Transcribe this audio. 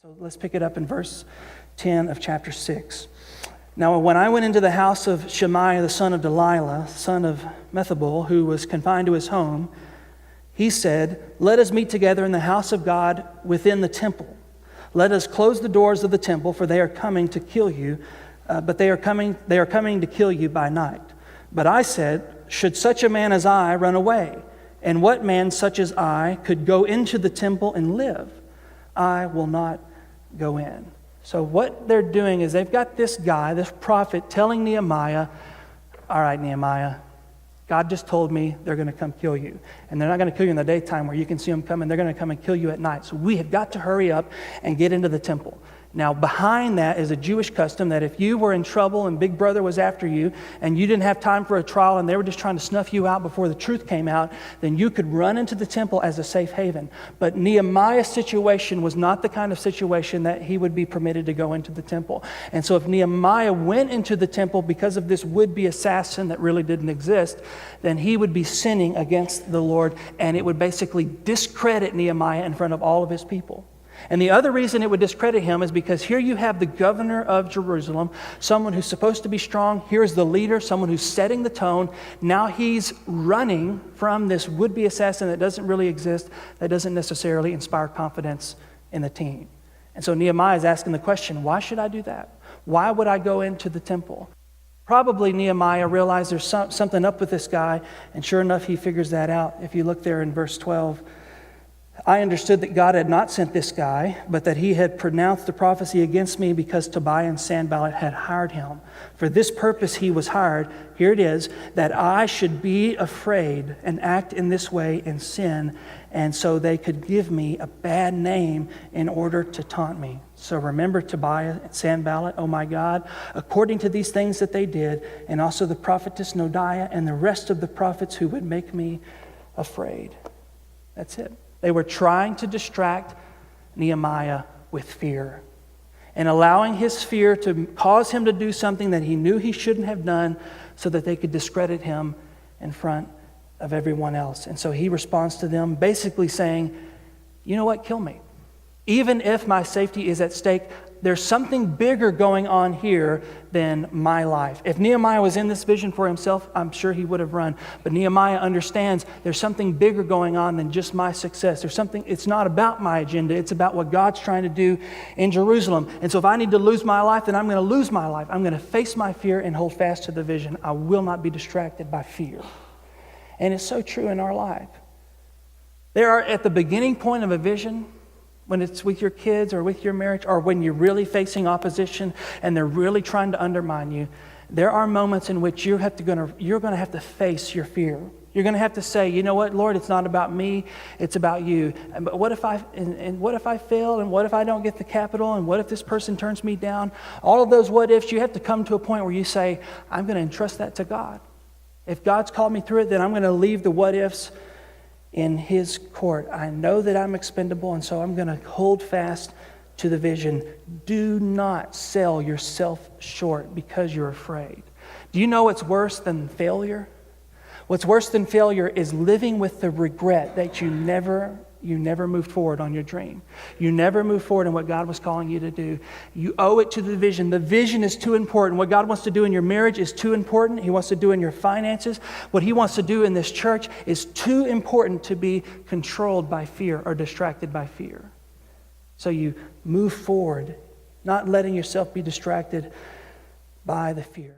So let's pick it up in verse 10 of chapter 6. Now, when I went into the house of Shemaiah, the son of Delilah, son of Methabel, who was confined to his home, he said, "Let us meet together in the house of God within the temple. Let us close the doors of the temple, for they are coming to kill you, but they are coming to kill you by night." But I said, "Should such a man as I run away? And what man such as I could go into the temple and live? I will not go in." So what they're doing is they've got this guy, this prophet, telling Nehemiah, "All right, Nehemiah, God just told me they're going to come kill you. And they're not going to kill you in the daytime where you can see them coming. They're going to come and kill you at night. So we have got to hurry up and get into the temple." Now, behind that is a Jewish custom that if you were in trouble and Big Brother was after you and you didn't have time for a trial and they were just trying to snuff you out before the truth came out, then you could run into the temple as a safe haven. But Nehemiah's situation was not the kind of situation that he would be permitted to go into the temple. And so if Nehemiah went into the temple because of this would-be assassin that really didn't exist, then he would be sinning against the Lord, and it would basically discredit Nehemiah in front of all of his people. And the other reason it would discredit him is because here you have the governor of Jerusalem, someone who's supposed to be strong. Here's the leader, someone who's setting the tone. Now he's running from this would-be assassin that doesn't really exist, that doesn't necessarily inspire confidence in the team. And so Nehemiah is asking the question, why should I do that? Why would I go into the temple? Probably Nehemiah realized there's something up with this guy, and sure enough, he figures that out. If you look there in verse 12, "I understood that God had not sent this guy, but that he had pronounced the prophecy against me because Tobiah and Sanballat had hired him. For this purpose he was hired," here it is, "that I should be afraid and act in this way and sin, and so they could give me a bad name in order to taunt me. So remember Tobiah and Sanballat, oh my God, according to these things that they did, and also the prophetess Noadiah and the rest of the prophets who would make me afraid." That's it. They were trying to distract Nehemiah with fear and allowing his fear to cause him to do something that he knew he shouldn't have done so that they could discredit him in front of everyone else. And so he responds to them basically saying, "You know what? Kill me. Even if my safety is at stake, there's something bigger going on here than my life." If Nehemiah was in this vision for himself, I'm sure he would have run. But Nehemiah understands there's something bigger going on than just my success. There's something, it's not about my agenda. It's about what God's trying to do in Jerusalem. And so if I need to lose my life, then I'm going to lose my life. I'm going to face my fear and hold fast to the vision. I will not be distracted by fear. And it's so true in our life. There are at the beginning point of a vision, when it's with your kids or with your marriage, or when you're really facing opposition and they're really trying to undermine you, there are moments in which you're going to have to face your fear. You're going to have to say, "You know what, Lord, it's not about me, it's about you. But what if I fail, and what if I don't get the capital, and what if this person turns me down?" All of those what ifs, you have to come to a point where you say, "I'm going to entrust that to God. If God's called me through it, then I'm going to leave the what ifs in His court. I know that I'm expendable, and so I'm going to hold fast to the vision." Do not sell yourself short because you're afraid. Do you know what's worse than failure? What's worse than failure is living with the regret that you never moved forward on your dream. You never moved forward in what God was calling you to do. You owe it to the vision. The vision is too important. What God wants to do in your marriage is too important. He wants to do in your finances. What He wants to do in this church is too important to be controlled by fear or distracted by fear. So you move forward, not letting yourself be distracted by the fears.